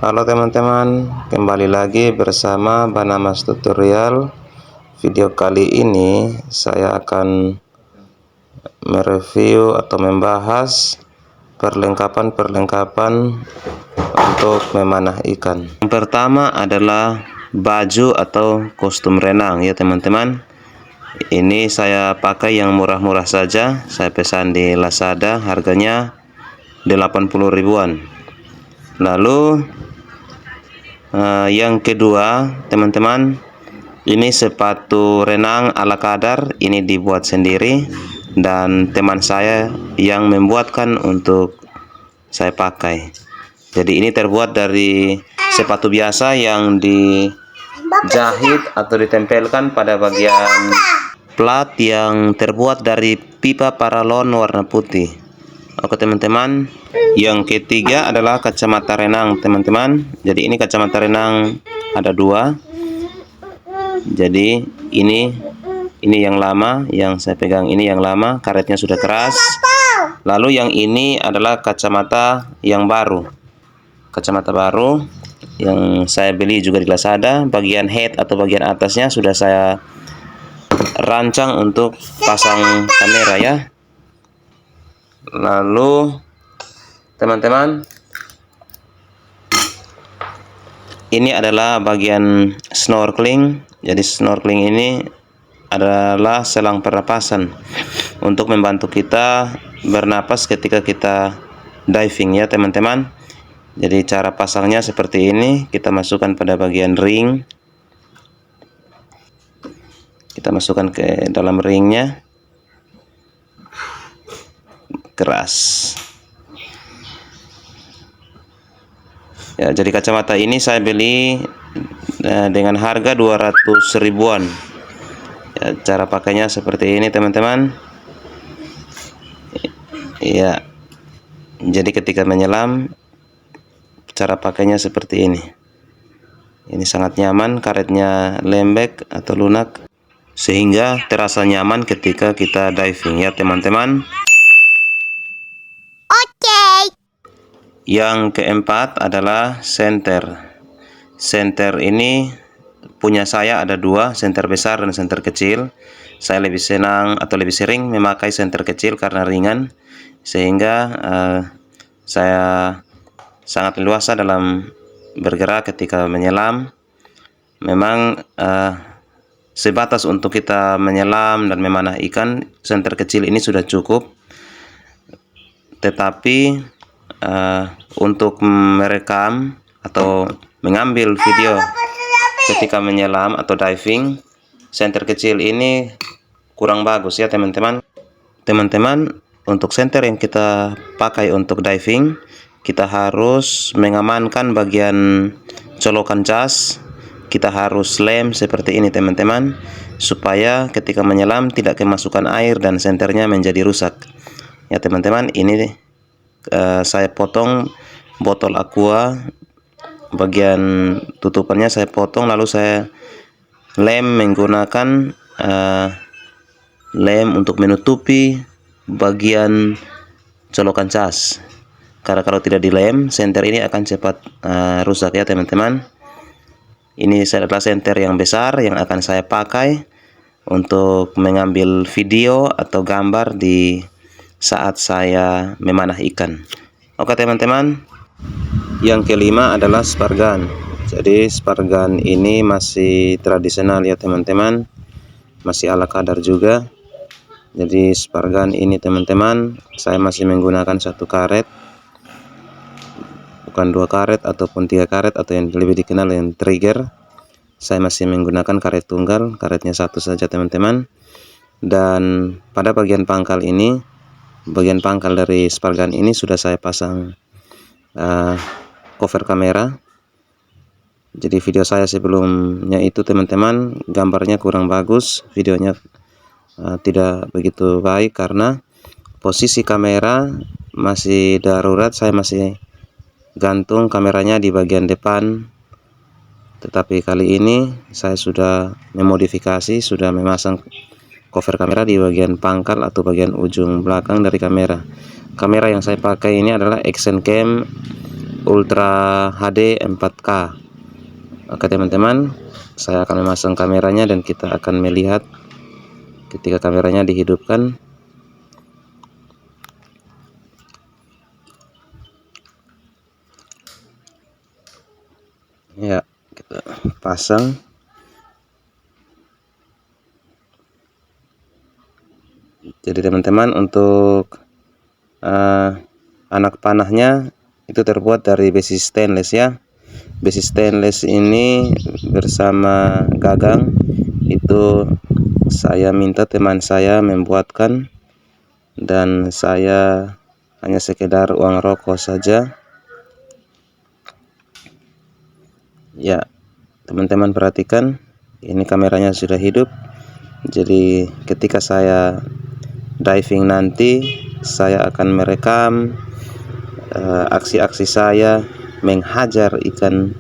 Halo teman-teman, kembali lagi bersama Banamas Tutorial. Video kali ini saya akan mereview atau membahas perlengkapan-perlengkapan untuk memanah ikan. Yang pertama adalah baju atau kostum renang ya teman-teman. Ini saya pakai yang murah-murah saja, saya pesan di Lazada, harganya 80 ribuan. Lalu yang kedua teman-teman, ini sepatu renang ala kadar, ini dibuat sendiri dan teman saya yang membuatkan untuk saya pakai. Jadi ini terbuat dari sepatu biasa yang dijahit atau ditempelkan pada bagian plat yang terbuat dari pipa paralon warna putih. Oke teman-teman, yang ketiga adalah kacamata renang teman-teman. Jadi ini kacamata renang ada dua. Jadi ini yang lama, yang saya pegang ini yang lama, karetnya sudah keras. Lalu yang ini adalah kacamata yang baru, kacamata baru yang saya beli juga di Lazada. Bagian head atau bagian atasnya sudah saya rancang untuk pasang kamera ya. Lalu teman-teman, ini adalah bagian snorkeling. Jadi snorkeling ini adalah selang pernapasan untuk membantu kita bernapas ketika kita diving ya teman-teman. Jadi cara pasangnya seperti ini, kita masukkan pada bagian ring, kita masukkan ke dalam ringnya, keras ya. Jadi kacamata ini saya beli dengan harga 200 ribuan ya. Cara pakainya seperti ini teman-teman ya. Jadi ketika menyelam, cara pakainya seperti ini. Ini sangat nyaman, karetnya lembek atau lunak sehingga terasa nyaman ketika kita diving ya teman-teman. Yang keempat adalah senter. Senter ini punya saya ada dua, senter besar dan senter kecil. Saya lebih senang atau lebih sering memakai senter kecil karena ringan, sehingga saya sangat leluasa dalam bergerak ketika menyelam. Memang sebatas untuk kita menyelam dan memanah ikan, senter kecil ini sudah cukup. Tetapi untuk merekam atau mengambil video ketika menyelam atau diving, senter kecil ini kurang bagus ya teman-teman. Teman-teman, untuk senter yang kita pakai untuk diving, kita harus mengamankan bagian colokan cas. Kita harus lem seperti ini teman-teman, supaya ketika menyelam tidak kemasukan air dan senternya menjadi rusak ya teman-teman. Ini saya potong botol aqua, bagian tutupannya saya potong, lalu saya lem menggunakan lem untuk menutupi bagian colokan cas, karena kalau tidak dilem, senter ini akan cepat rusak ya teman-teman. Ini adalah senter yang besar yang akan saya pakai untuk mengambil video atau gambar di saat saya memanah ikan. Oke teman-teman, yang kelima adalah spargan. Jadi spargan ini masih tradisional ya teman-teman, masih ala kadar juga. Jadi spargan ini teman-teman, saya masih menggunakan satu karet, bukan dua karet ataupun tiga karet, atau yang lebih dikenal dengan trigger. Saya masih menggunakan karet tunggal, karetnya satu saja teman-teman. Dan pada bagian pangkal ini, bagian pangkal dari spargan ini sudah saya pasang cover kamera. Jadi video saya sebelumnya itu teman-teman, gambarnya kurang bagus, videonya tidak begitu baik karena posisi kamera masih darurat. Saya masih gantung kameranya di bagian depan, tetapi kali ini saya sudah memodifikasi, sudah memasang cover kamera di bagian pangkal atau bagian ujung belakang dari kamera. Kamera yang saya pakai ini adalah Action Cam Ultra HD 4K. Oke teman-teman, saya akan memasang kameranya dan kita akan melihat ketika kameranya dihidupkan. Ya, kita pasang. Jadi teman-teman, untuk anak panahnya itu terbuat dari besi stainless ya. Besi stainless ini bersama gagang itu saya minta teman saya membuatkan, dan saya hanya sekedar uang rokok saja. Ya, teman-teman perhatikan, ini kameranya sudah hidup. Jadi ketika saya diving nanti, saya akan merekam aksi-aksi saya menghajar ikan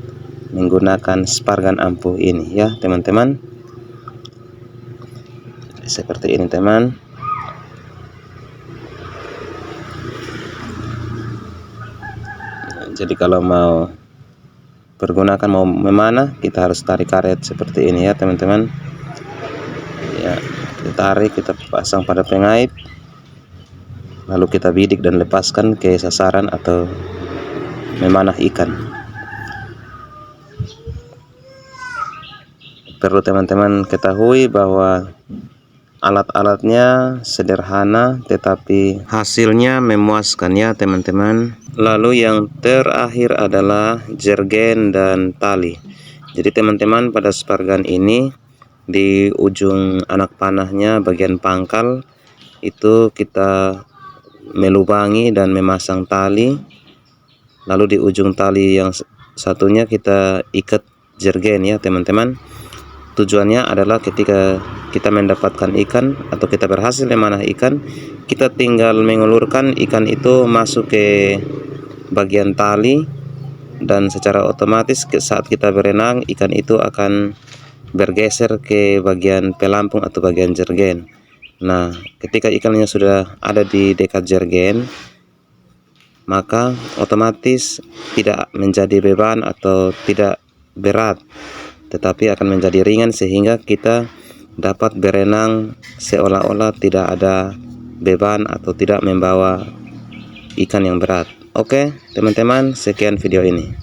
menggunakan spargan ampuh ini ya teman-teman. Seperti ini teman. Jadi kalau mau pergunakan, mau memanah, kita harus tarik karet seperti ini ya teman-teman. Ya, kita tarik, kita pasang pada pengait, lalu kita bidik dan lepaskan ke sasaran atau memanah ikan. Perlu teman-teman ketahui bahwa alat-alatnya sederhana tetapi hasilnya memuaskan ya teman-teman. Lalu yang terakhir adalah jergen dan tali. Jadi teman-teman, pada spargan ini di ujung anak panahnya bagian pangkal itu kita melubangi dan memasang tali. Lalu di ujung tali yang satunya kita ikat jergen ya teman-teman. Tujuannya adalah ketika kita mendapatkan ikan atau kita berhasil memanah ikan, kita tinggal mengulurkan ikan itu masuk ke bagian tali, dan secara otomatis saat kita berenang, ikan itu akan bergeser ke bagian pelampung atau bagian jergen. Nah, ketika ikannya sudah ada di dekat jergen, maka otomatis tidak menjadi beban atau tidak berat, tetapi akan menjadi ringan, sehingga kita dapat berenang seolah-olah tidak ada beban atau tidak membawa ikan yang berat. Oke teman-teman, sekian video ini.